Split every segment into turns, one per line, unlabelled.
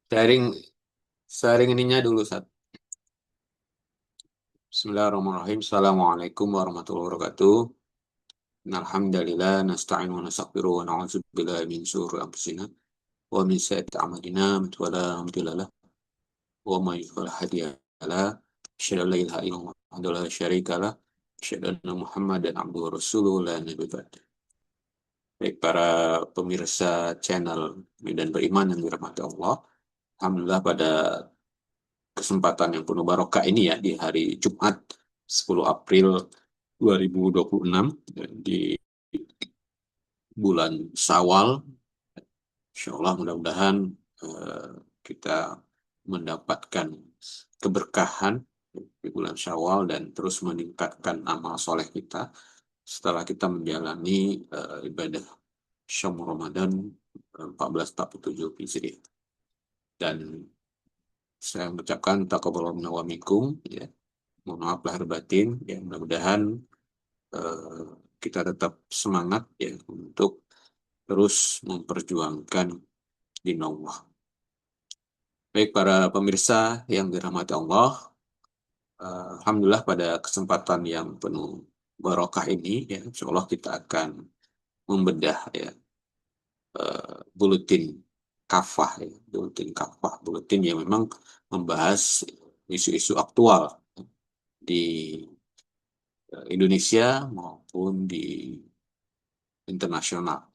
Sharing sharing ininya dulu saat. Bismillahirrahmanirrahim. Assalamualaikum warahmatullahi wabarakatuh. Alhamdulillah nasta'inu wa nastaghfiru wa na'udzu billahi min syururi anfusina wa min sayyiati a'malina. Man yahdihillahu fala mudilla lahu wa man yudlil fala hadiya lahu. Asyhadu an la ilaha illallah wahdahu la syarika lahu. Asyhadu anna Muhammadan abduhu wa rasuluhu la nabiyya ba'da. Baik para pemirsa channel Medan Beriman yang dirahmati Allah. Alhamdulillah pada kesempatan yang penuh barokah ini ya di hari Jumat 10 April 2026 di bulan Syawal. Insya Allah mudah-mudahan eh, kita mendapatkan keberkahan di bulan Syawal dan terus meningkatkan amal soleh kita setelah kita menjalani ibadah Syawal Ramadan 1447 Hijriah. Dan saya mengucapkan taqabbalallahu minna wa minkum ya. Mohon maaf lahir batin ya, mudah-mudahan eh, kita tetap semangat ya untuk terus memperjuangkan dinullah. Baik para pemirsa yang dirahmati Allah, Alhamdulillah pada kesempatan yang penuh barokah ini ya, insya Allah kita akan membedah ya buletin kafah ya, buletin yang memang membahas isu-isu aktual di Indonesia maupun di internasional.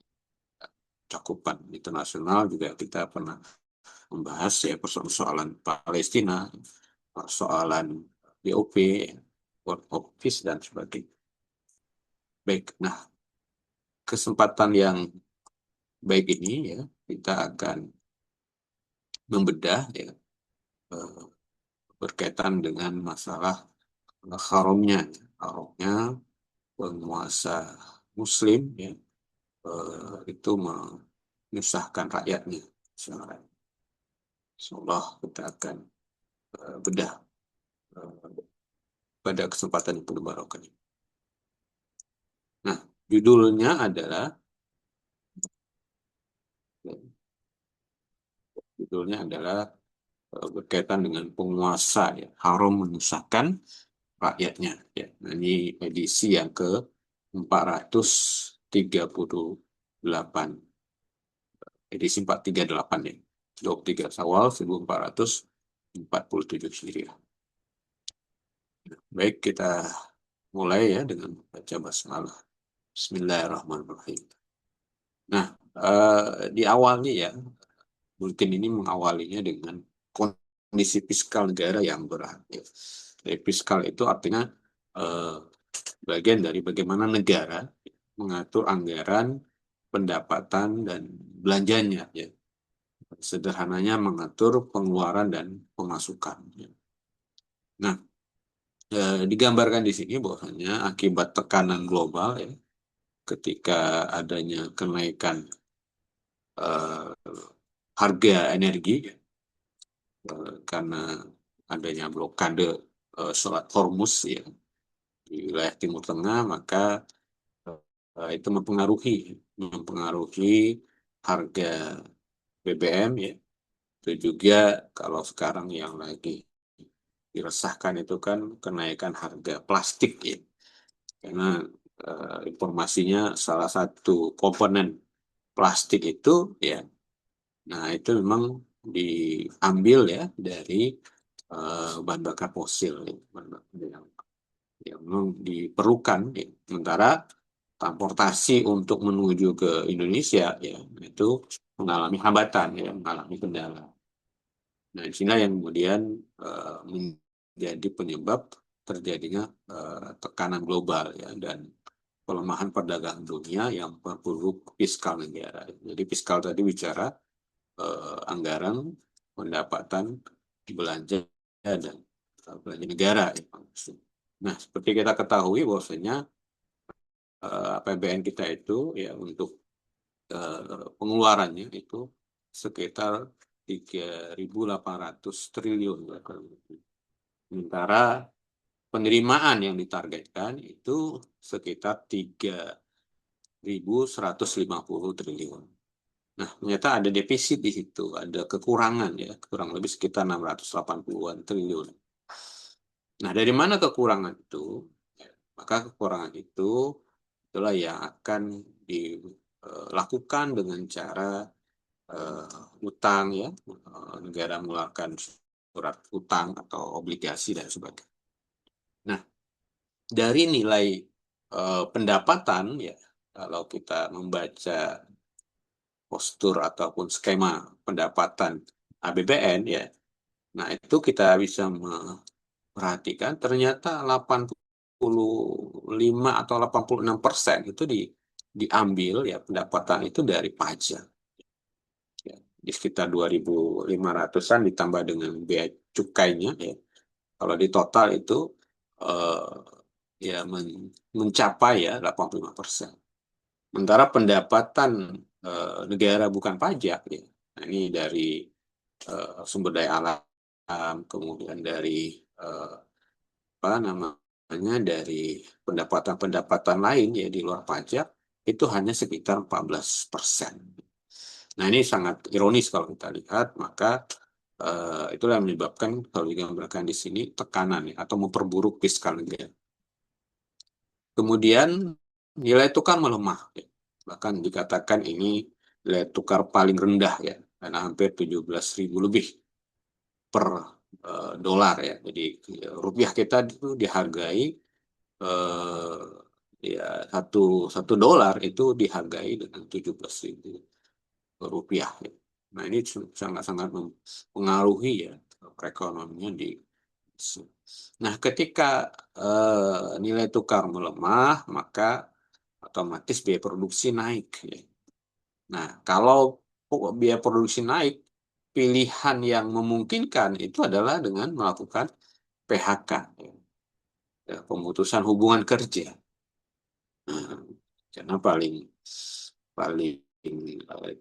Cakupan internasional juga kita pernah membahas ya persoalan Palestina, persoalan BOP, World of Peace dan sebagainya. Baik, nah kesempatan yang baik ini ya kita akan membedah ya eh, berkaitan dengan masalah haramnya penguasa Muslim ya itu menyusahkan rakyatnya. Insyaallah kita akan bedah eh, pada kesempatan yang penuh barokah ini. Nah, judulnya adalah judulnya adalah berkaitan dengan penguasa ya, haram menyusahkan rakyatnya ya. Nah, ini edisi yang ke 438, edisi 438 ya. 23 Syawal 1447 Hijriah. Baik, kita mulai ya dengan baca basmalah. Bismillahirrahmanirrahim. Nah, di awalnya ya, buletin ini mengawalinya dengan kondisi fiskal negara yang berat. Ya. Jadi fiskal itu artinya eh, bagian dari bagaimana negara mengatur anggaran, pendapatan, dan belanjanya. Ya. Sederhananya mengatur pengeluaran dan pemasukan. Ya. Nah, digambarkan di sini bahwasanya akibat tekanan global ya, ketika adanya kenaikan eh, harga energi karena adanya blokade Selat Hormuz ya di wilayah Timur Tengah, maka itu mempengaruhi harga BBM ya. Itu juga kalau sekarang yang lagi diresahkan itu kan kenaikan harga plastik ya. Karena informasinya salah satu komponen plastik itu ya, nah itu memang diambil ya dari bahan bakar fosil ya, bahan bakar yang memang diperlukan ya. Sementara transportasi untuk menuju ke Indonesia ya itu mengalami hambatan ya, mengalami kendala. Nah, inilah yang kemudian menjadi penyebab terjadinya tekanan global ya dan pelemahan perdagangan dunia yang memperburuk fiskal negara. Jadi fiskal tadi bicara anggaran, pendapatan, belanja dan belanja negara. Ya. Nah, seperti kita ketahui bahwasanya APBN kita itu ya untuk pengeluarannya itu sekitar 3.800 triliun. Ya. Sementara penerimaan yang ditargetkan itu sekitar 3.150 triliun. Nah, ternyata ada defisit di situ, ada kekurangan ya, kurang lebih sekitar 680-an triliun. Nah, dari mana kekurangan itu? Maka kekurangan itu itulah yang akan dilakukan dengan cara utang ya, negara mengeluarkan surat utang atau obligasi dan sebagainya. Nah, dari nilai pendapatan ya, kalau kita membaca postur ataupun skema pendapatan APBN ya, nah itu kita bisa perhatikan ternyata 85 atau 86% itu diambil ya pendapatan itu dari pajak. Ya, di sekitar 2.500-an ditambah dengan biaya cukainya ya. Kalau di total itu eh, ya mencapai ya 85%. Sementara pendapatan negara bukan pajak ya. Nah, ini dari sumber daya alam, kemudian dari eh, apa namanya dari pendapatan-pendapatan lain ya di luar pajak itu hanya sekitar 14%. Nah ini sangat ironis kalau kita lihat, maka itulah yang menyebabkan kalau digambarkan di sini tekanan ya, atau memperburuk fiskal negara. Kemudian nilai tukar melemah, ya. Bahkan dikatakan ini nilai tukar paling rendah ya, karena hampir 17.000 lebih per dolar ya. Jadi rupiah kita itu dihargai eh, ya satu dolar itu dihargai dengan 17.000 rupiah. Ya. Nah ini sangat-sangat mempengaruhi ya perekonomian di. Nah ketika nilai tukar melemah maka otomatis biaya produksi naik. Ya. Nah kalau biaya produksi naik, pilihan yang memungkinkan itu adalah dengan melakukan PHK, ya. Ya, pemutusan hubungan kerja. Nah, karena paling paling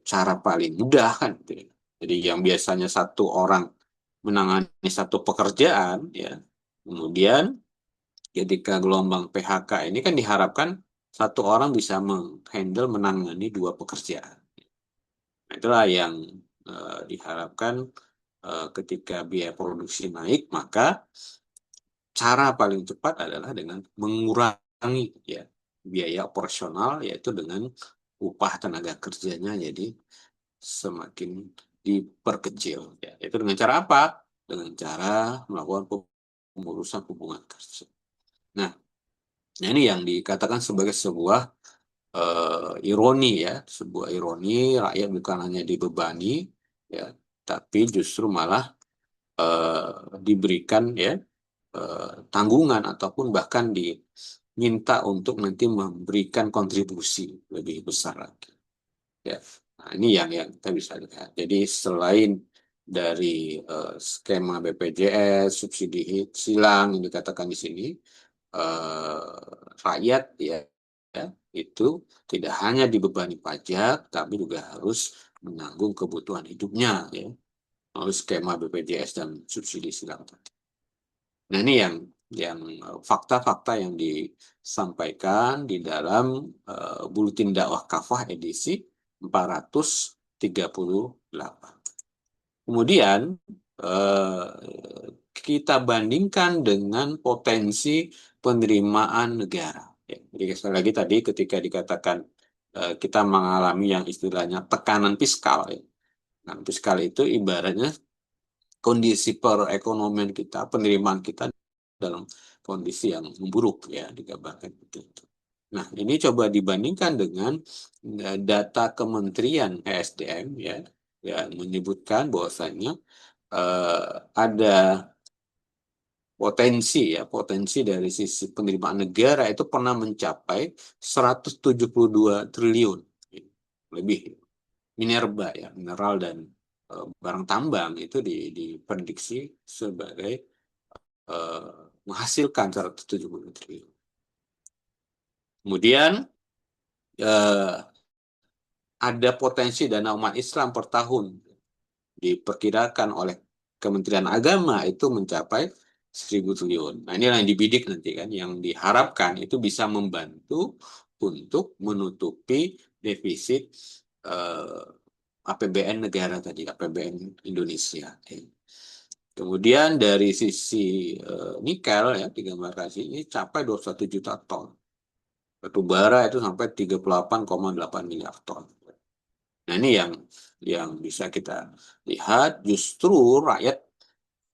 cara paling mudah kan gitu ya. Jadi yang biasanya satu orang menangani satu pekerjaan ya, kemudian ketika gelombang PHK ini kan diharapkan satu orang bisa menghandle menangani dua pekerjaan. Nah, itulah yang diharapkan ketika biaya produksi naik, maka cara paling cepat adalah dengan mengurangi ya biaya operasional, yaitu dengan upah tenaga kerjanya jadi semakin diperkecil ya. Itu dengan cara apa? Dengan cara melakukan pemutusan hubungan kerja. Nah, ini yang dikatakan sebagai sebuah ironi ya, sebuah ironi rakyat bukan hanya dibebani ya, tapi justru malah diberikan ya tanggungan ataupun bahkan diminta untuk nanti memberikan kontribusi lebih besar lagi. Ya, nah, ini yang kita bisa lihat. Jadi selain dari skema BPJS, subsidi silang yang dikatakan di sini, rakyat ya, ya itu tidak hanya dibebani pajak, tapi juga harus menanggung kebutuhan hidupnya ya, melalui skema BPJS dan subsidi silang tadi. Nah, ini yang fakta-fakta yang disampaikan di dalam Buletin Dakwah Kafah edisi 438. Kemudian eh, kita bandingkan dengan potensi penerimaan negara. Ya, jadi sekali lagi tadi ketika dikatakan kita mengalami yang istilahnya tekanan fiskal. Ya. Nah, fiskal itu ibaratnya kondisi perekonomian kita, penerimaan kita dalam kondisi yang memburuk ya digambarkan begitu. Nah, ini coba dibandingkan dengan data Kementerian ESDM ya yang menyebutkan bahwasanya ada potensi dari sisi penerimaan negara itu pernah mencapai 172 triliun lebih. Minerba ya, mineral dan barang tambang itu diprediksi sebagai eh, menghasilkan 170 triliun. Kemudian eh, ada potensi dana umat Islam per tahun diperkirakan oleh Kementerian Agama itu mencapai 1.000 triliun. Nah inilah yang dibidik nanti kan, yang diharapkan itu bisa membantu untuk menutupi defisit APBN negara tadi, APBN Indonesia. Kemudian dari sisi nikel ya digambarkan sini capai 21 juta ton. Batu bara itu sampai 38,8 miliar ton. Nah, ini yang bisa kita lihat justru rakyat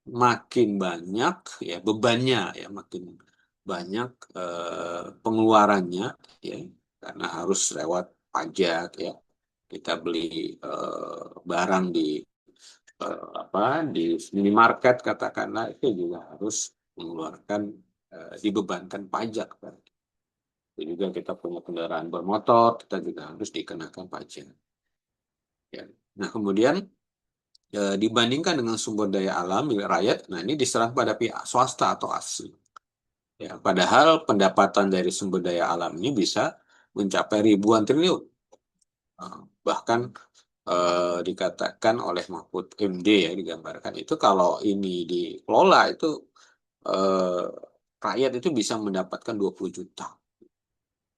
makin banyak ya bebannya ya makin banyak pengeluarannya ya karena harus lewat pajak ya. Kita beli barang di apa di minimarket katakanlah itu juga harus mengeluarkan dibebankan pajak kan. Itu juga kita punya kendaraan bermotor, kita juga harus dikenakan pajak. Ya. Nah, kemudian dibandingkan dengan sumber daya alam milik rakyat, nah ini diserahkan pada pihak swasta atau asing. Ya, padahal pendapatan dari sumber daya alam ini bisa mencapai ribuan triliun. Bahkan dikatakan oleh Mahfud MD ya digambarkan itu kalau ini dikelola itu eh, rakyat itu bisa mendapatkan 20 juta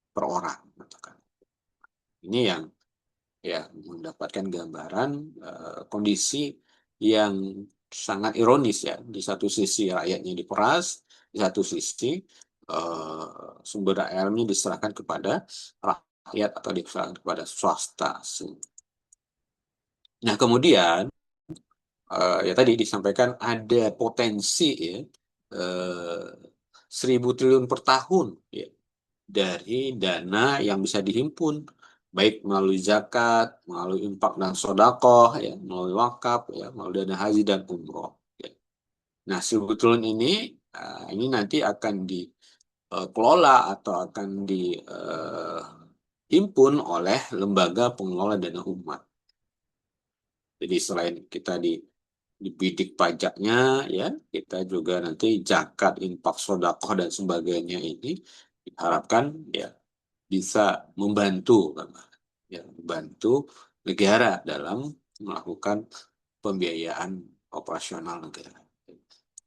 per orang. Katakan. Ini yang ya mendapatkan gambaran kondisi yang sangat ironis ya. Di satu sisi rakyatnya diperas, di satu sisi sumber daya alamnya diserahkan kepada rakyat atau diserahkan kepada swasta. Nah, kemudian ya tadi disampaikan ada potensi ya 1.000 triliun per tahun ya dari dana yang bisa dihimpun baik melalui zakat, melalui infak dan sodakoh, ya, melalui wakaf, ya, melalui dana haji dan umroh. Ya. Nah, 1.000 triliun ini nanti akan dikelola atau akan dihimpun oleh lembaga pengelola dana umat. Jadi selain kita dibidik pajaknya, ya kita juga nanti zakat, infak, sodakoh dan sebagainya ini diharapkan ya bisa membantu kan, ya membantu negara dalam melakukan pembiayaan operasional negara.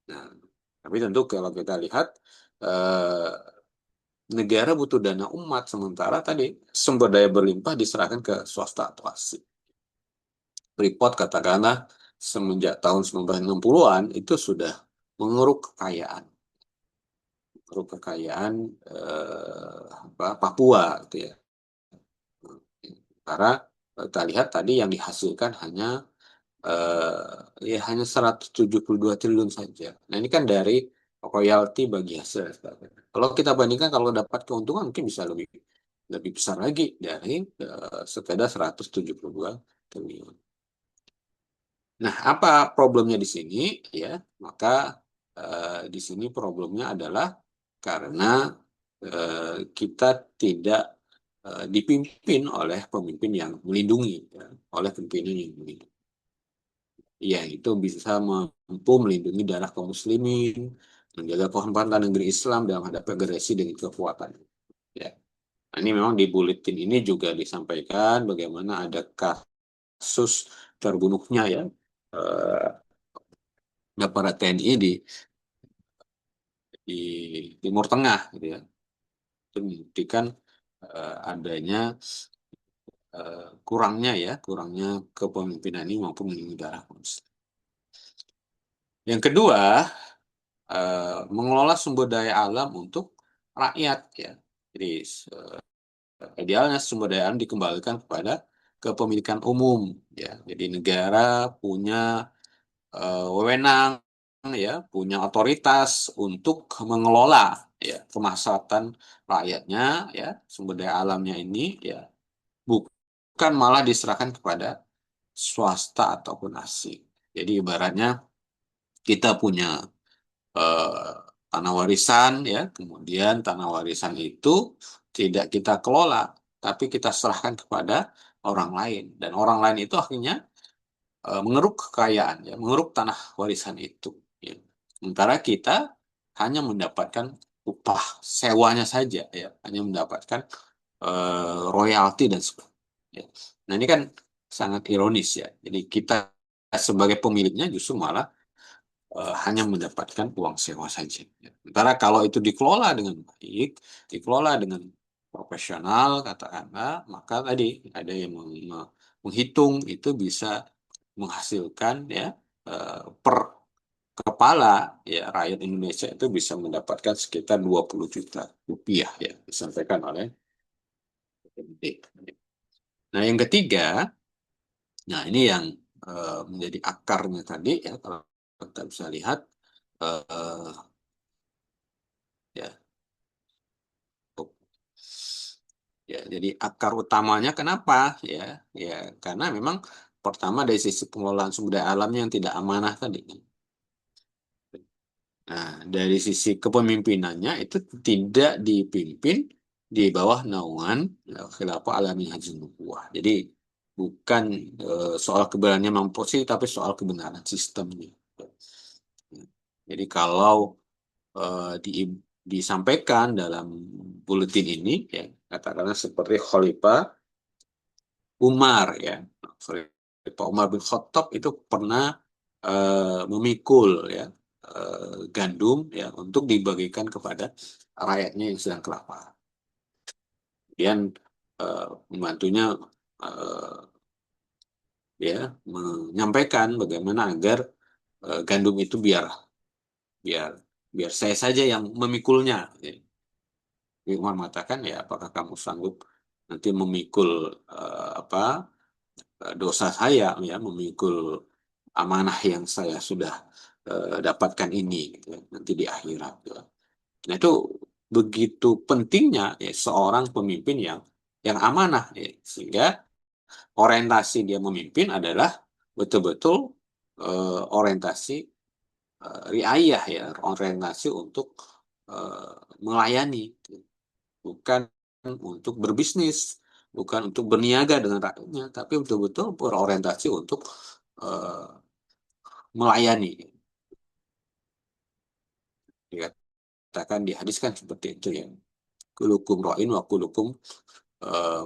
Nah, tapi tentu kalau kita lihat eh, negara butuh dana umat sementara tadi sumber daya berlimpah diserahkan ke swasta atau asing. Freeport katakanlah semenjak tahun 1960-an itu sudah mengeruk kekayaan, Papua gitu ya. Karena kita lihat tadi yang dihasilkan ya hanya 172 triliun saja. Nah, ini kan dari royalti bagi hasil. Kalau kita bandingkan kalau dapat keuntungan mungkin bisa lebih lebih besar lagi dari sepeda 172 triliun. Nah, apa problemnya di sini? Ya, maka di sini problemnya adalah karena kita tidak dipimpin oleh pemimpin yang melindungi, ya, oleh pimpinan yang melindungi. Ya, itu bisa mampu melindungi darah kaum muslimin, menjaga kehormatan negeri Islam dalam menghadapi agresi dengan kekuatan. Ya. Nah, ini memang di buletin ini juga disampaikan bagaimana ada kasus terbunuhnya ya aparat TNI di Timur Tengah gitu ya. Itu membuktikan adanya kurangnya kepemimpinan ini maupun melindungi darah manusia. Yang kedua, mengelola sumber daya alam untuk rakyat ya. Jadi idealnya sumber daya alam dikembalikan kepada kepemilikan umum ya. Jadi negara punya wewenang ya, punya otoritas untuk mengelola ya kemaslahatan rakyatnya ya, sumber daya alamnya ini ya bukan malah diserahkan kepada swasta ataupun asing. Jadi ibaratnya kita punya eh, tanah warisan ya, kemudian tanah warisan itu tidak kita kelola, tapi kita serahkan kepada orang lain dan orang lain itu akhirnya mengeruk kekayaan ya, mengeruk tanah warisan itu. Ya. Sementara kita hanya mendapatkan upah sewanya saja ya, hanya mendapatkan royalti dan sebagainya. Ya. Nah ini kan sangat ironis ya. Jadi kita sebagai pemiliknya justru malah hanya mendapatkan uang sewa saja. Ya. Sementara kalau itu dikelola dengan baik, dikelola dengan profesional katakanlah, maka tadi ada yang menghitung itu bisa menghasilkan ya per kepala ya rakyat Indonesia itu bisa mendapatkan sekitar 20 juta rupiah ya disampaikan oleh BPD. Nah, yang ketiga, nah ini yang menjadi akarnya tadi ya kalau kita bisa lihat eh, ya ya jadi akar utamanya kenapa ya ya karena memang pertama dari sisi pengelolaan sumber daya alamnya yang tidak amanah tadi. Nah, dari sisi kepemimpinannya itu tidak dipimpin di bawah naungan Khilafah Alami Haji Nubuwah. Jadi bukan soal kebenarannya mamposi, tapi soal kebenaran sistemnya. Jadi kalau di, disampaikan dalam buletin ini, ya katakanlah seperti Khalifah Umar, ya Khalifah Umar bin Khattab itu pernah memikul ya gandum ya untuk dibagikan kepada rakyatnya yang sedang kelaparan. Kemudian membantunya eh, ya menyampaikan bagaimana agar gandum itu biar biar biar saya saja yang memikulnya. Ya. Umar mengatakan ya apakah kamu sanggup nanti memikul apa dosa saya ya memikul amanah yang saya sudah dapatkan ini gitu ya, nanti di akhirat. Gitu. Nah itu begitu pentingnya ya, seorang pemimpin yang amanah ya, sehingga orientasi dia memimpin adalah betul-betul orientasi riayah ya orientasi untuk eh, melayani gitu. Bukan untuk berbisnis bukan untuk berniaga dengan rakyatnya tapi betul-betul berorientasi untuk eh, melayani dikatakan dihadiskan seperti itu ya kulukum ro'in wa kulukum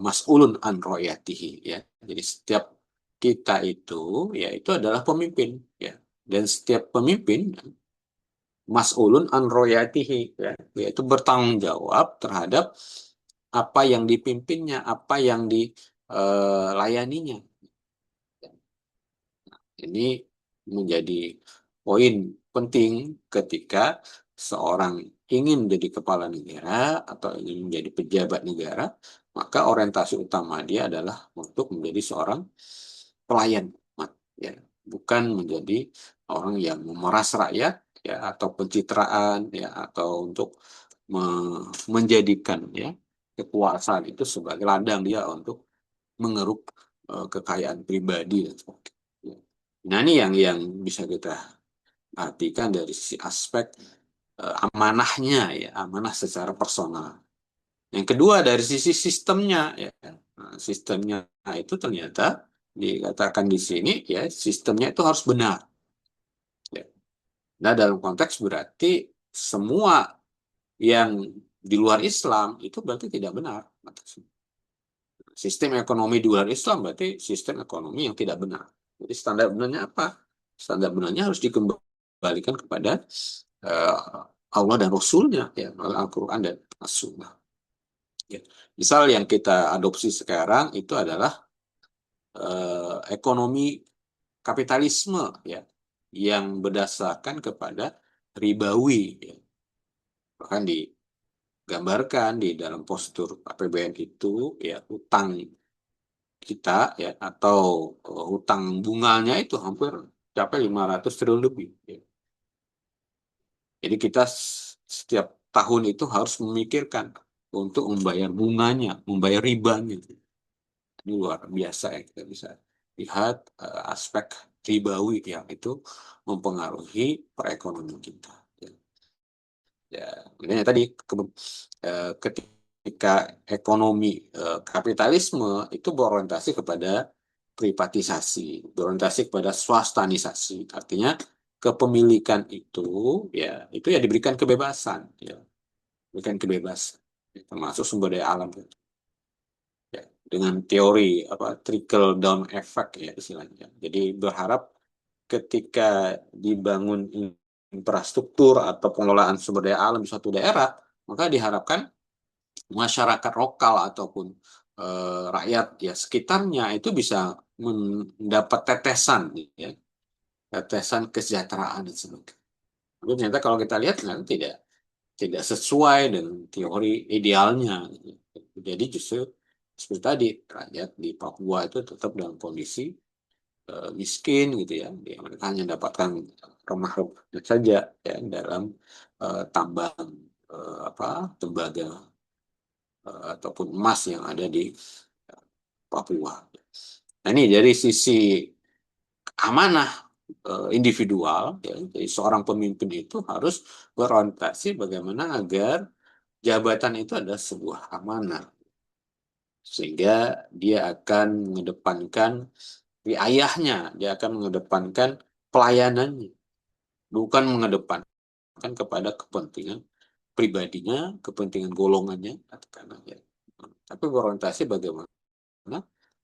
mas'ulun an royatihi ya. Jadi setiap kita itu ya itu adalah pemimpin ya. Dan setiap pemimpin mas'ulun an royatihi ya, yaitu bertanggung jawab terhadap apa yang dipimpinnya, apa yang dilayaninya. Ini menjadi poin penting ketika seorang ingin menjadi kepala negara atau ingin menjadi pejabat negara, maka orientasi utama dia adalah untuk menjadi seorang pelayan umat, ya, bukan menjadi orang yang memeras rakyat, ya, atau pencitraan, ya, atau untuk menjadikan ya kekuasaan itu sebagai ladang dia untuk mengeruk kekayaan pribadi dan sebagainya. Nah, ini yang bisa kita artikan dari sisi aspek amanahnya ya, amanah secara personal. Yang kedua dari sisi sistemnya ya. Nah, sistemnya itu ternyata dikatakan di sini ya, sistemnya itu harus benar. Ya. Nah, dalam konteks berarti semua yang di luar Islam itu berarti tidak benar. Sistem ekonomi di luar Islam berarti sistem ekonomi yang tidak benar. Jadi standar benarnya apa? Standar benarnya harus dikembalikan kepada uh, Allah dan Rasulnya, ya, Al-Quran dan As-Sunnah. Ya. Misal yang kita adopsi sekarang itu adalah ekonomi kapitalisme, ya, yang berdasarkan kepada ribawi, ya. Bahkan digambarkan di dalam postur APBN itu, ya, utang kita ya atau hutang bunganya itu hampir capai 500 triliun lebih. Ya. Jadi kita setiap tahun itu harus memikirkan untuk membayar bunganya, membayar ribanya. Ini luar biasa ya kita bisa lihat aspek ribawi yang itu mempengaruhi perekonomian kita. Ya, ya. Makanya tadi ketika ekonomi kapitalisme itu berorientasi kepada privatisasi, berorientasi kepada swastanisasi. Artinya kepemilikan ya itu ya diberikan kebebasan, ya, diberikan kebebasan, termasuk sumber daya alam, ya, dengan teori apa trickle down effect ya istilahnya. Jadi berharap ketika dibangun infrastruktur atau pengelolaan sumber daya alam di suatu daerah, maka diharapkan masyarakat lokal ataupun rakyat ya sekitarnya itu bisa mendapat tetesan, ya, tetesan kesejahteraan dan sebagainya. Tapi ternyata kalau kita lihat kan tidak sesuai dengan teori idealnya, gitu. Jadi justru seperti tadi, rakyat di Papua itu tetap dalam kondisi miskin gitu ya. Mereka hanya dapatkan remah-remahnya saja ya dalam tambang apa tembaga ataupun emas yang ada di Papua. Nah ini dari sisi amanah individual, ya, jadi seorang pemimpin itu harus berorientasi bagaimana agar jabatan itu adalah sebuah amanah, sehingga dia akan mengedepankan ayahnya, dia akan mengedepankan pelayanannya, bukan mengedepankan kepada kepentingan pribadinya, kepentingan golongannya, katakanlah ya. Tapi berorientasi bagaimana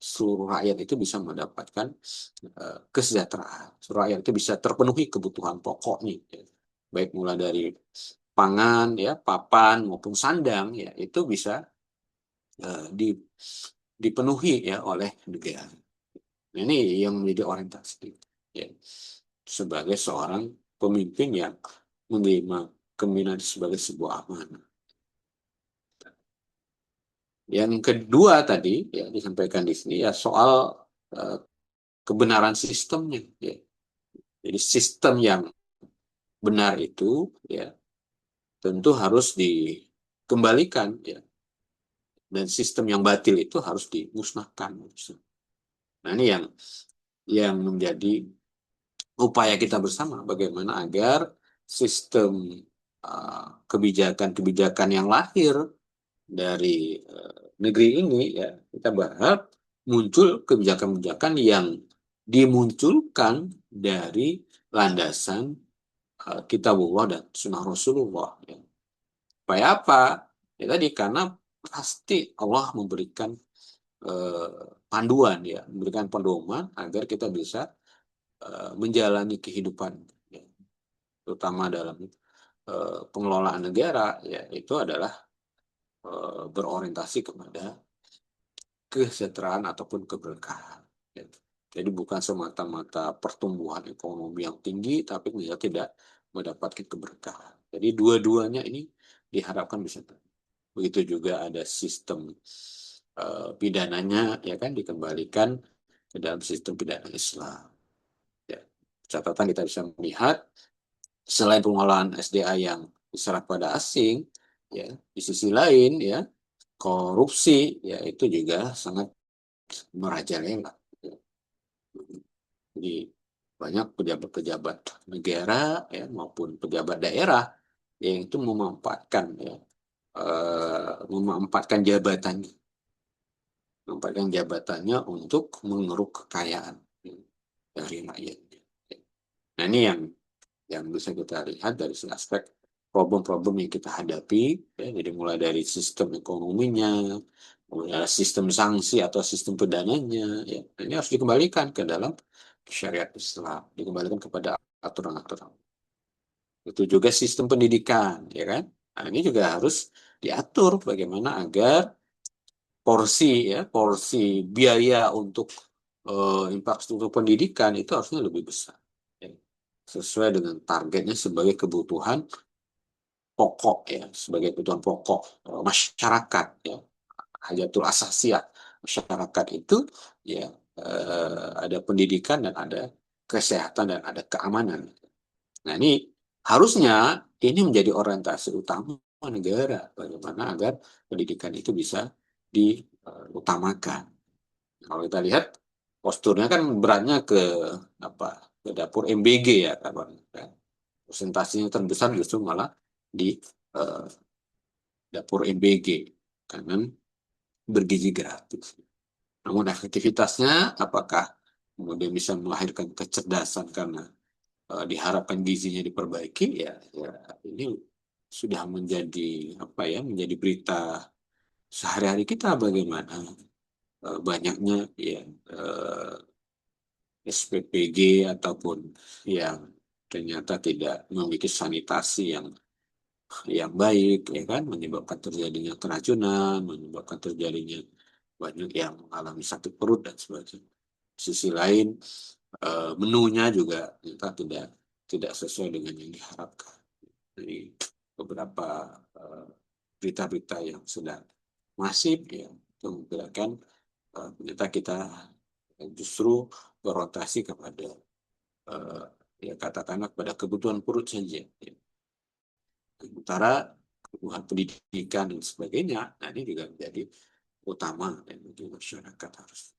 seluruh rakyat itu bisa mendapatkan kesejahteraan. Seluruh rakyat itu bisa terpenuhi kebutuhan pokoknya, ya. Baik mulai dari pangan, ya, papan maupun sandang, ya, itu bisa dipenuhi ya oleh negara. Nah, ini yang menjadi orientasi, ya, sebagai seorang pemimpin yang menerima kepemimpinan sebagai sebuah amanah. Yang kedua tadi ya disampaikan di sini ya soal uh, kebenaran sistemnya, ya. Jadi sistem yang benar itu ya tentu harus dikembalikan, ya, dan sistem yang batil itu harus dimusnahkan. Nah ini yang menjadi upaya kita bersama bagaimana agar sistem kebijakan-kebijakan yang lahir dari negeri ini, ya, kita berharap muncul kebijakan-kebijakan yang dimunculkan dari landasan kitabullah dan sunnah Rasulullah, ya. Supaya apa? Ya tadi karena pasti Allah memberikan eh, panduan, ya, memberikan pedoman agar kita bisa menjalani kehidupan, ya, terutama dalam pengelolaan negara, ya, itu adalah berorientasi kepada kesejahteraan ataupun keberkahan. Ya. Jadi bukan semata-mata pertumbuhan ekonomi yang tinggi, tapi kita tidak mendapatkan keberkahan. Jadi dua-duanya ini diharapkan bisa. Begitu juga ada sistem pidananya, ya kan, dikembalikan ke dalam sistem pidana Islam. Ya. Catatan kita bisa melihat selain pengelolaan SDA yang diserah pada asing, ya, di sisi lain ya korupsi ya itu juga sangat merajalela. Jadi banyak pejabat-pejabat negara ya maupun pejabat daerah yang itu memanfaatkan ya memanfaatkan jabatannya, untuk mengeruk kekayaan, ya, dari rakyat. Nah ini yang bisa kita lihat dari aspek problem-problem yang kita hadapi, ya, jadi mulai dari sistem ekonominya, mulai dari sistem sanksi atau sistem pidananya, ya, ini harus dikembalikan ke dalam syariat Islam, dikembalikan kepada aturan-aturan. Itu juga sistem pendidikan, ya kan? Nah, ini juga harus diatur bagaimana agar porsi biaya untuk infrastruktur pendidikan itu harusnya lebih besar, ya, sesuai dengan targetnya sebagai kebutuhan pokok, ya, sebagai kebutuhan pokok masyarakat, ya, hajatul asasiyah masyarakat itu, ya, ada pendidikan dan ada kesehatan dan ada keamanan. Nah ini harusnya ini menjadi orientasi utama negara bagaimana agar pendidikan itu bisa diutamakan. Kalau kita lihat posturnya kan beratnya ke apa, ke dapur MBG, ya kawan. Presentasinya terbesar justru malah di eh, dapur MBG karena bergizi gratis. Namun efektivitasnya apakah kemudian bisa melahirkan kecerdasan karena diharapkan gizinya diperbaiki, ya ini sudah menjadi apa ya, menjadi berita sehari-hari kita bagaimana banyaknya ya SPPG ataupun yang ternyata tidak memiliki sanitasi yang baik, ya kan, menyebabkan terjadinya keracunan, menyebabkan terjadinya banyak yang mengalami sakit perut dan sebagainya. Sisi lain menunya juga ternyata tidak sesuai dengan yang diharapkan. Jadi beberapa berita-berita yang sudah masif ya itu menggerakkan ternyata kita justru berotasi kepada eh, ya katakanlah pada kebutuhan perut saja. Ya. Sementara kebutuhan pendidikan dan sebagainya, nah ini juga menjadi utama dan bagi masyarakat harus.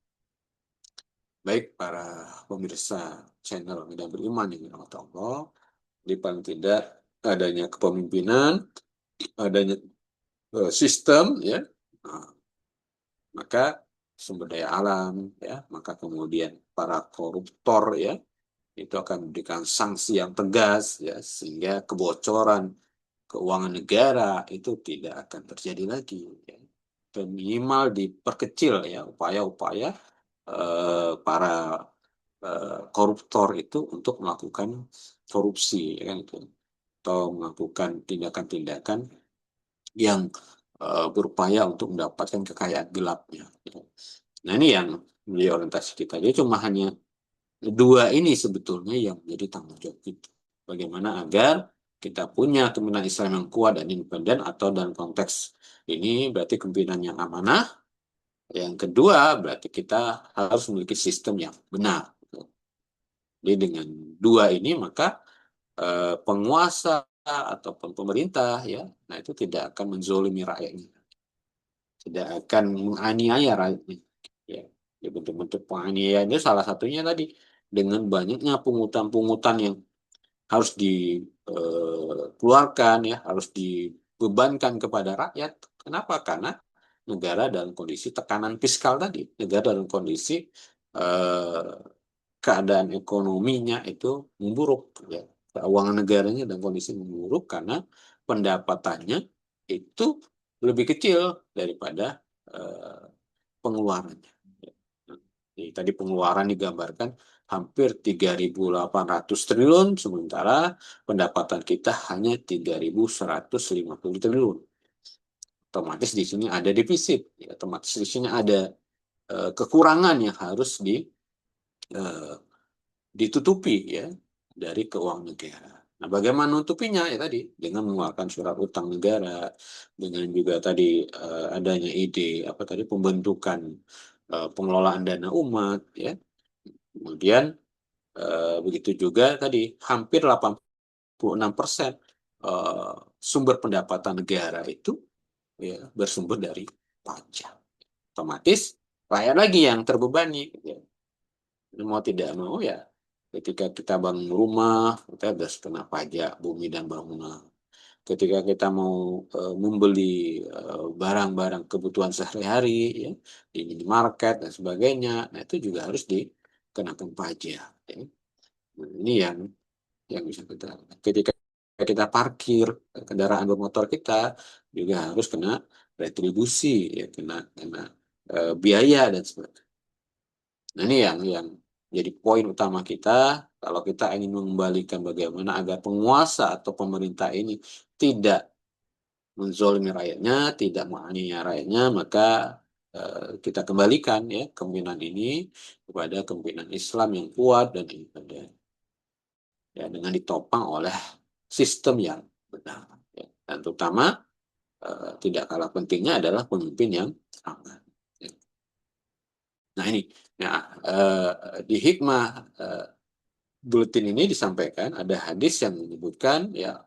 Baik para pemirsa channel Medan Beriman yang dirahmati Allah, di paling tidak adanya kepemimpinan, adanya sistem, ya, nah, maka sumber daya alam, ya, maka kemudian para koruptor, ya, itu akan memberikan sanksi yang tegas, ya, sehingga kebocoran keuangan negara itu tidak akan terjadi lagi, ya. Dan minimal diperkecil ya upaya-upaya para koruptor itu untuk melakukan korupsi, ya kan itu, atau melakukan tindakan-tindakan yang berupaya untuk mendapatkan kekayaan gelapnya. Ya. Nah ini yang menjadi orientasi kita. Jadi cuma hanya dua ini sebetulnya yang menjadi tanggung jawab kita. Bagaimana agar kita punya kepemimpinan Islam yang kuat dan independen, atau dalam konteks ini berarti kepemimpinan yang amanah. Yang kedua berarti kita harus memiliki sistem yang benar. Jadi dengan dua ini maka penguasa ataupun pemerintah ya, nah itu tidak akan menzolimi rakyatnya, tidak akan menganiaya rakyatnya. Ya, ya bentuk-bentuk penganiayaan itu salah satunya tadi dengan banyaknya pungutan-pungutan yang harus dikeluarkan ya, harus dibebankan kepada rakyat. Kenapa? Karena negara dalam kondisi tekanan fiskal tadi, negara dalam kondisi eh, keadaan ekonominya itu memburuk ya. Keuangan negaranya dalam kondisi memburuk karena pendapatannya itu lebih kecil daripada eh, pengeluarannya. Jadi, tadi pengeluaran digambarkan hampir 3.800 triliun, sementara pendapatan kita hanya 3.150 triliun. Otomatis di sini ada defisit, ya, otomatis di sini ada kekurangan yang harus eh, ditutupi ya dari keuangan negara. Nah, bagaimana menutupinya ya tadi dengan mengeluarkan surat utang negara, dengan juga tadi adanya ide apa tadi pembentukan pengelolaan dana umat ya. Kemudian begitu juga tadi hampir 86% sumber pendapatan negara itu ya bersumber dari pajak. Otomatis rakyat lagi yang terbebani. Ya. Mau tidak mau ya ketika kita bangun rumah kita harus kena pajak bumi dan bangunan. Ketika kita mau membeli barang-barang kebutuhan sehari-hari ya di minimarket dan sebagainya, nah itu juga harus dikenakan pajak. Ya. Nah, ini yang bisa kita. Ketika kita parkir kendaraan bermotor kita juga harus kena retribusi, ya kena biaya dan sebagainya. Nah, ini yang jadi poin utama kita kalau kita ingin mengembalikan bagaimana agar penguasa atau pemerintah ini tidak menzolimi rakyatnya, tidak menganiaya rakyatnya, maka kita kembalikan ya kepemimpinan ini kepada kepemimpinan Islam yang kuat dan independen, ya dengan ditopang oleh sistem yang benar. Ya. Dan terutama tidak kalah pentingnya adalah pemimpin yang aman. Ya. Nah ini, ya, di hikmah buletin ini disampaikan ada hadis yang menyebutkan ya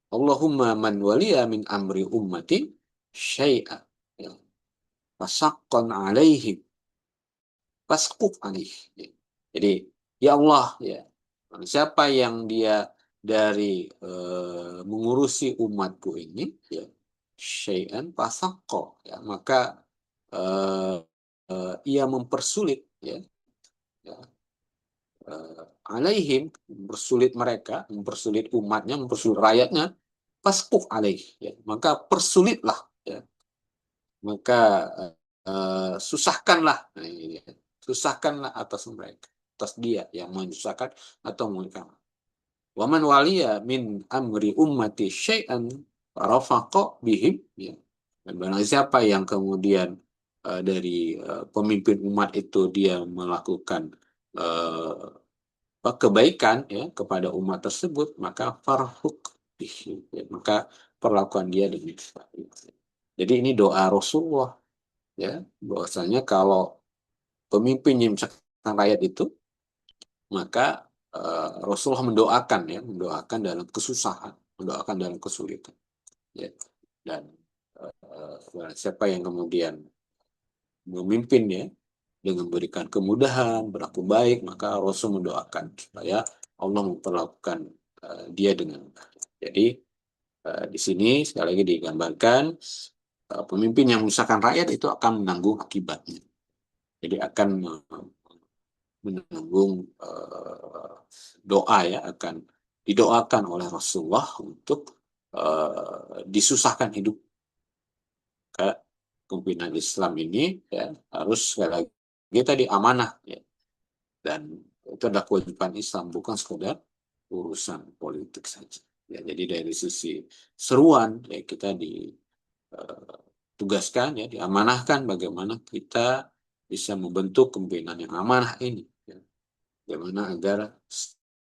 Allahumma man waliya min amri ummati syai'a ya fasaqqan alaihim fasquf alaih. Ya. Jadi ya Allah ya siapa yang dia dari mengurusi umatku ini ya syai'an fasaqqa ya maka eh, ia mempersulit ya, ya alaihim mempersulit mereka, mempersulit umatnya, mempersulit rakyatnya, fasquf alaih ya maka persulitlah ya maka susahkanlah nah, ini, ya. Susahkanlah atas mereka atas dia yang menyusahkan atau memberikan waman waliya min amri ummati syai'an rafaqa bihim ya. Dan barang siapa yang kemudian dari pemimpin umat itu dia melakukan kebaikan ya kepada umat tersebut, maka farhuk bihi, ya, maka perlakuan dia dengan baik. Jadi ini doa Rasulullah ya, bahwasanya kalau pemimpin yang menyusahkan rakyat itu, maka Rasulullah mendoakan ya, mendoakan dalam kesusahan, mendoakan dalam kesulitan ya. Dan siapa yang kemudian memimpin ya dengan memberikan kemudahan, berlaku baik, maka Rasul mendoakan supaya Allah memperlakukan dia dengan baik. Jadi di sini sekali lagi digambarkan pemimpin yang menyusahkan rakyat itu akan menanggung akibatnya. Jadi akan menanggung doa ya, akan didoakan oleh Rasulullah untuk disusahkan hidup ke pimpinan Islam ini ya, harus sekali lagi tadi amanah ya, dan itu adalah kewajiban Islam, bukan sekedar urusan politik saja ya. Jadi dari sisi seruan ya, kita ditugaskan ya, diamanahkan bagaimana kita bisa membentuk kepemimpinan yang amanah ini ya. Bagaimana agar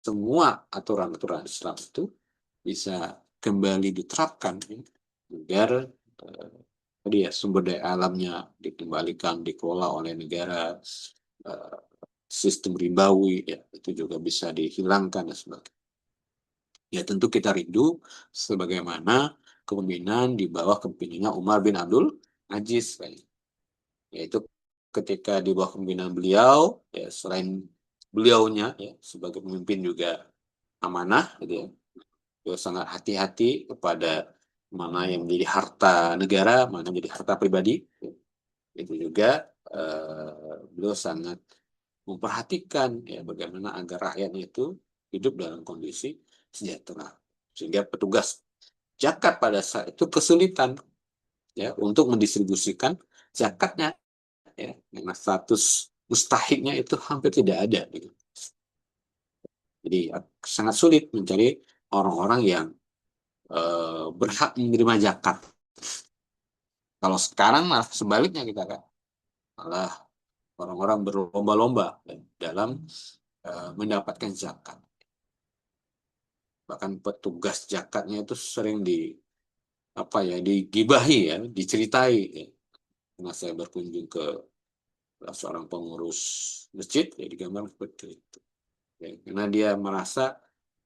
semua aturan-aturan Islam itu bisa kembali diterapkan ya, agar ya, sumber daya alamnya dikembalikan, dikelola oleh negara, sistem ribawi ya, itu juga bisa dihilangkan dan sebagainya. Ya tentu kita rindu sebagaimana kepemimpinan di bawah kepemimpinannya Umar bin Abdul Aziz, yaitu ketika di bawah kepemimpinan beliau ya, selain beliaunya ya sebagai pemimpin juga amanah gitu ya, beliau sangat hati-hati kepada mana yang menjadi harta negara, mana yang menjadi harta pribadi. Itu juga beliau sangat memperhatikan ya bagaimana agar rakyatnya itu hidup dalam kondisi sejahtera. Sehingga petugas zakat pada saat itu kesulitan ya untuk mendistribusikan zakatnya ya, karena status mustahiknya itu hampir tidak ada gitu. Jadi sangat sulit mencari orang-orang yang berhak menerima zakat. Kalau sekarang malah sebaliknya kita kan, malah orang-orang berlomba-lomba dalam mendapatkan zakat. Bahkan petugas zakatnya itu sering digibahi ya, diceritai ya. Karena saya berkunjung ke seorang pengurus masjid ya, digambar seperti itu. Ya, karena dia merasa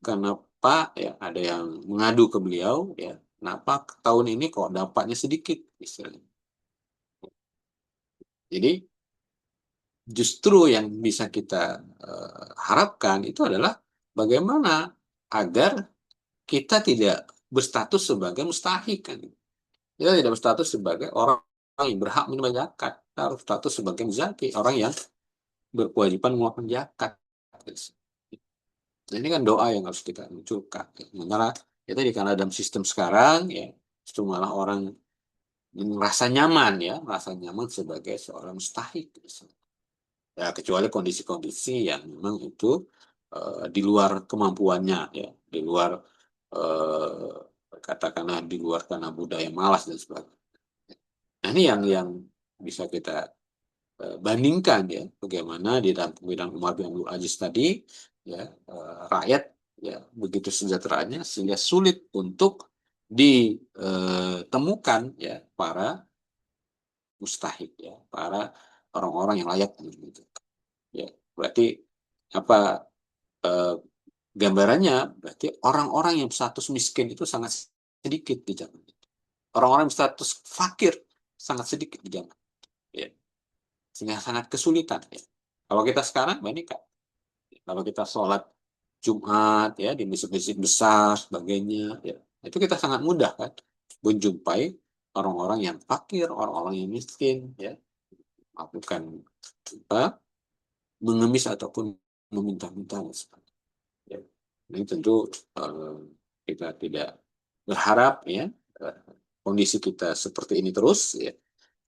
kenapa ya ada yang mengadu ke beliau ya, kenapa tahun ini kok dapatnya sedikit istilahnya. Jadi justru yang bisa kita harapkan itu adalah bagaimana agar kita tidak berstatus sebagai mustahik kan. Kita tidak berstatus sebagai orang yang berhak menerima zakat. Kita harus status sebagai muzaki, orang yang berkewajiban mengeluarkan zakat. Nah, ini kan doa yang harus kita munculkan. Sementara ya tadi karena dalam sistem sekarang ya, justru malah orang merasa nyaman sebagai seorang mustahik. Ya, kecuali kondisi-kondisi yang memang itu di luar kemampuannya ya, di luar katakanlah di luar karena budaya malas dan sebagainya. Nah, ini yang bisa kita bandingkan ya, bagaimana di dalam pemerintahan Umar bin Abdul Aziz tadi ya, rakyat ya begitu sejahteranya sehingga sulit untuk ditemukan ya para mustahik ya, para orang-orang yang layak gitu. Ya, berarti apa eh, gambarannya? Berarti orang-orang yang status miskin itu sangat sedikit di zaman itu. Orang-orang yang status fakir sangat sedikit di zaman. Ya. Sehingga sangat kesulitan. Ya. Kalau kita sekarang, ini kan, kalau kita sholat Jumat ya di masjid-masjid besar, sebagainya, ya itu kita sangat mudah kan menjumpai orang-orang yang fakir, orang-orang yang miskin, ya melakukan apa mengemis ataupun meminta-minta. Ya. Ini tentu kita tidak berharap ya kondisi kita seperti ini terus ya.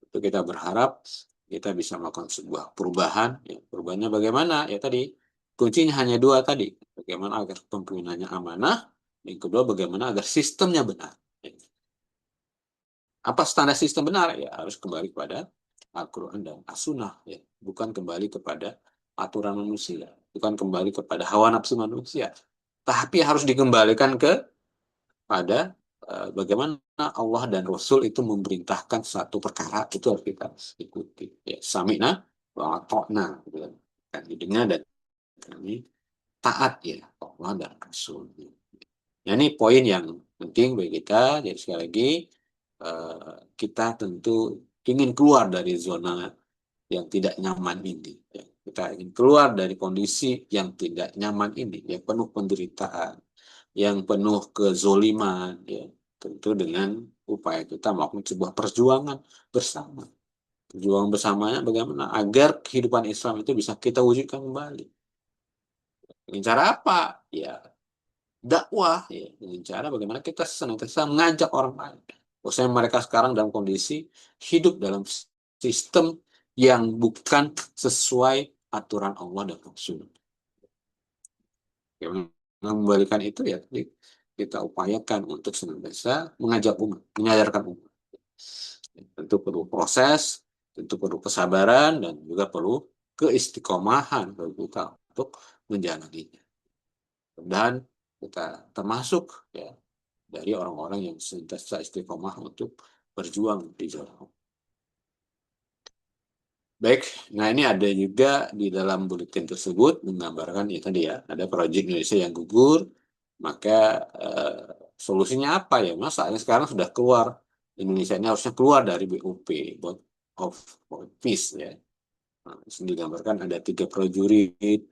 Itu kita berharap kita bisa melakukan sebuah perubahan. Ya. Perubahannya bagaimana? Ya tadi kuncinya hanya dua tadi. Bagaimana agar pemimpinannya amanah. Yang kedua bagaimana agar sistemnya benar. Ya. Apa standar sistem benar? Ya harus kembali pada Al-Quran dan As-Sunnah, ya, bukan kembali kepada aturan manusia, bukan kembali kepada hawa nafsu manusia, tapi harus dikembalikan pada bagaimana Allah dan Rasul itu memerintahkan satu perkara, itu harus kita ikuti. Ya, sami'na wa ata'na, gitu kan. Kami dengar dan kami taat, ya Allah dan Rasul. Ya, ini poin yang penting bagi kita. Jadi sekali lagi kita tentu ingin keluar dari zona yang tidak nyaman ini. Ya. Kita ingin keluar dari kondisi yang tidak nyaman ini, yang penuh penderitaan, yang penuh kezoliman, ya. Tentu dengan upaya kita melakukan sebuah perjuangan bersama. Perjuangan bersamanya bagaimana agar kehidupan Islam itu bisa kita wujudkan kembali. Dengan cara apa? Ya, dakwah, ya. Dengan cara bagaimana kita senantiasa mengajak orang lain. Khususnya mereka sekarang dalam kondisi hidup dalam sistem yang bukan sesuai aturan Allah dan Rasul. Ya, mengembalikan itu ya kita upayakan untuk senantiasa mengajak umat, menyadarkan umat. Tentu perlu proses, tentu perlu kesabaran, dan juga perlu keistiqomahan bagi kita untuk menjalaninya. Dan kita termasuk, ya, dari orang-orang yang senantiasa istiqomah untuk berjuang di jalan. Baik, nah ini ada juga di dalam buletin tersebut menggambarkan ya tadi ya, ada proyek Indonesia yang gugur, maka solusinya apa ya? Masalahnya sekarang sudah keluar, Indonesia ini harusnya keluar dari BOP, Board of Peace, ya. Nah, di sini digambarkan ada 3 prajurit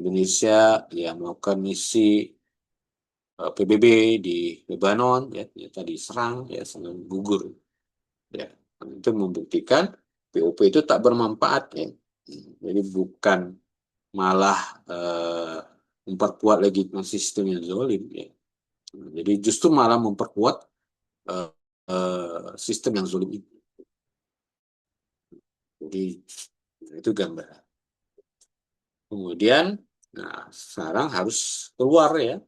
Indonesia yang melakukan misi PBB di Lebanon, ya, ternyata diserang, ya, sangat gugur, ya. Itu membuktikan BOP itu tak bermanfaat, ya. Jadi bukan malah memperkuat lagi sistem yang zalim, ya. Jadi justru malah memperkuat eh, sistem yang zalim itu. Jadi itu gambar. Kemudian, nah sekarang harus keluar, ya.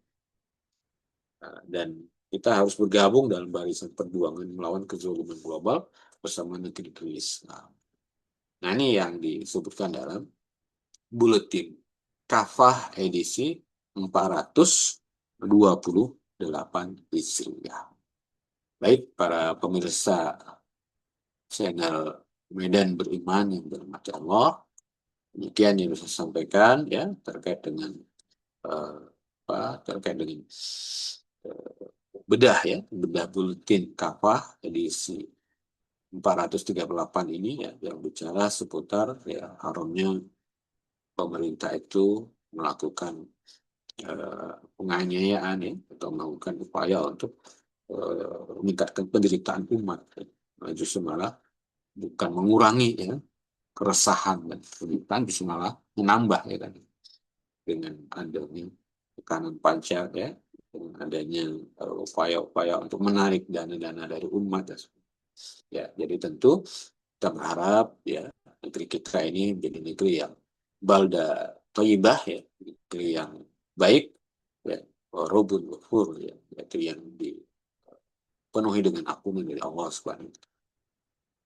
Dan kita harus bergabung dalam barisan perjuangan melawan kezaliman global bersama negeri-negeri Islam. Nah ini yang disebutkan dalam buletin Kafah edisi 428 Hijriah. Baik para pemirsa channel Medan Beriman yang dirahmati Allah, demikian yang bisa saya sampaikan, ya, terkait dengan uh, terkait dengan bedah buletin Kafah edisi 438 ini, ya, yang bicara seputar, ya, haramnya pemerintah itu melakukan penganiayaan, ya, atau melakukan upaya untuk meningkatkan penderitaan umat, ya. Nah, justru malah bukan mengurangi, ya, keresahan dan penderitaan, justru malah menambah, ya kan, dengan adanya tekanan pajak, ya, dengan adanya upaya-upaya untuk menarik dana-dana dari umat, ya. Jadi tentu kita berharap, ya, negeri kita ini menjadi negeri yang balda thayyibah, ya, negeri yang baik, ya, robun ghafur, ya, negeri yang dipenuhi dengan ampunan dari Allah Subhanahu wa Ta'ala.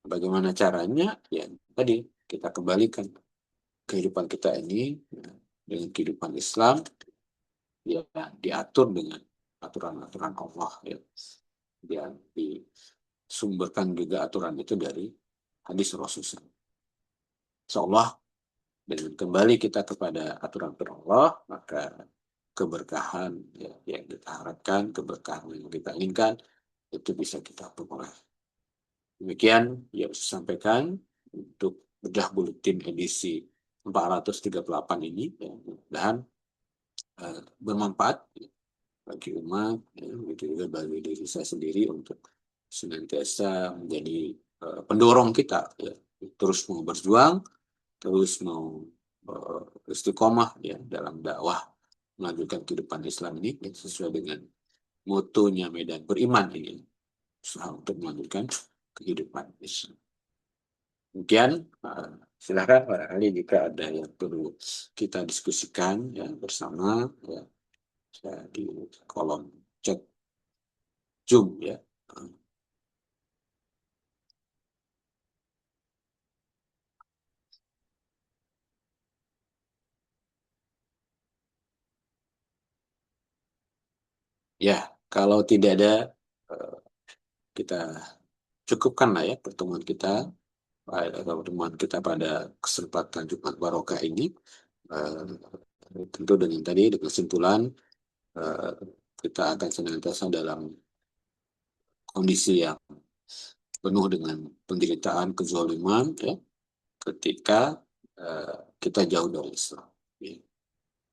Bagaimana caranya? Ya tadi kita kembalikan kehidupan kita ini, ya, dengan kehidupan Islam, ya, diatur dengan aturan-aturan Allah, ya. Dan disumberkan juga aturan itu dari hadis Rasulullah. Insya Allah dengan kembali kita kepada aturan-aturan Allah, maka keberkahan, ya, yang kita harapkan, keberkahan yang kita inginkan, itu bisa kita peroleh. Demikian yang saya sampaikan untuk bedah buletin edisi 438 ini, ya, mudah-mudahan bermanfaat bagi umat, ya, begitu juga bagi diri saya sendiri untuk senantiasa menjadi pendorong kita, ya, terus mau berjuang, terus mau istiqomah, ya, dalam dakwah melanjutkan kehidupan Islam ini, ya, sesuai dengan motonya Medan Beriman ini, usaha untuk melanjutkan kehidupan Islam. Kemudian silakan barangkali jika ada yang perlu kita diskusikan, ya, bersama, ya, di kolom chat Zoom, ya. Ya, kalau tidak ada, eh, kita cukupkan lah ya pertemuan kita pada kesempatan Jumat Barokah ini. Tentu dengan tadi, dengan kesimpulan, eh, kita akan senantiasa dalam kondisi yang penuh dengan penderitaan, kezaliman, ya, ketika kita jauh dari Islam. Ya.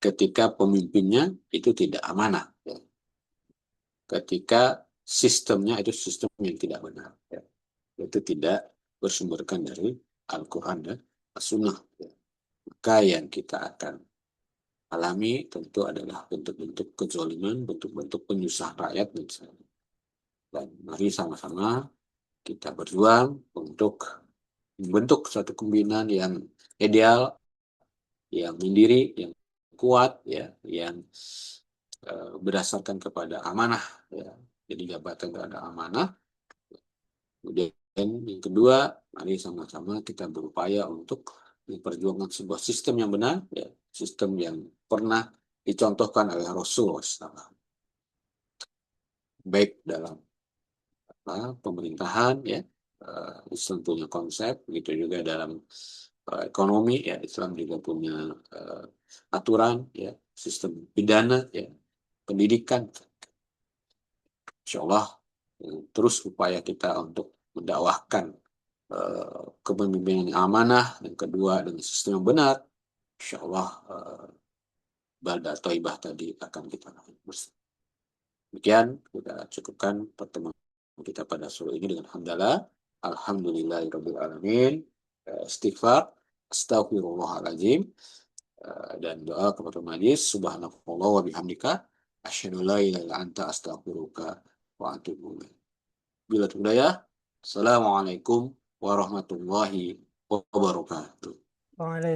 Ketika pemimpinnya itu tidak amanah, ya. Ketika sistemnya itu sistem yang tidak benar, ya. Itu tidak bersumberkan dari Al-Quran dan As-Sunnah. Ya. Maka yang kita akan alami tentu adalah bentuk-bentuk kezaliman, bentuk-bentuk penyusahan rakyat dan sebagainya. Dan mari sama-sama kita berjuang untuk membentuk suatu kepemimpinan yang ideal, yang mandiri, yang kuat, ya, yang berdasarkan kepada amanah, ya. Jadi jabatan ada amanah. Kemudian yang kedua, mari sama-sama kita berupaya untuk memperjuangkan sebuah sistem yang benar, ya, sistem yang pernah dicontohkan oleh Rasulullah SAW, baik dalam pemerintahan, ya, Islam punya konsep, begitu juga dalam ekonomi, ya, Islam juga punya uh, aturan, ya, sistem pidana, ya, pendidikan. Insya Allah, terus upaya kita untuk mendakwahkan kepemimpinan yang amanah, yang kedua dengan sistem yang benar, Insya Allah balda Thaibah tadi akan kita lakukan bersama. Demikian kita cukupkan pertemuan kita pada sore ini dengan hamdalah. Alhamdulillahirabbil alamin. Istighfar, astagfirullahaladzim, dan doa kepada majlis. Subhanallah wa bihamdika asyhadu la ilaha illa anta astaghfiruka wa atubu ilaik. Bila hidayah. Assalamualaikum warahmatullahi wabarakatuh.
Waalaikumsalam.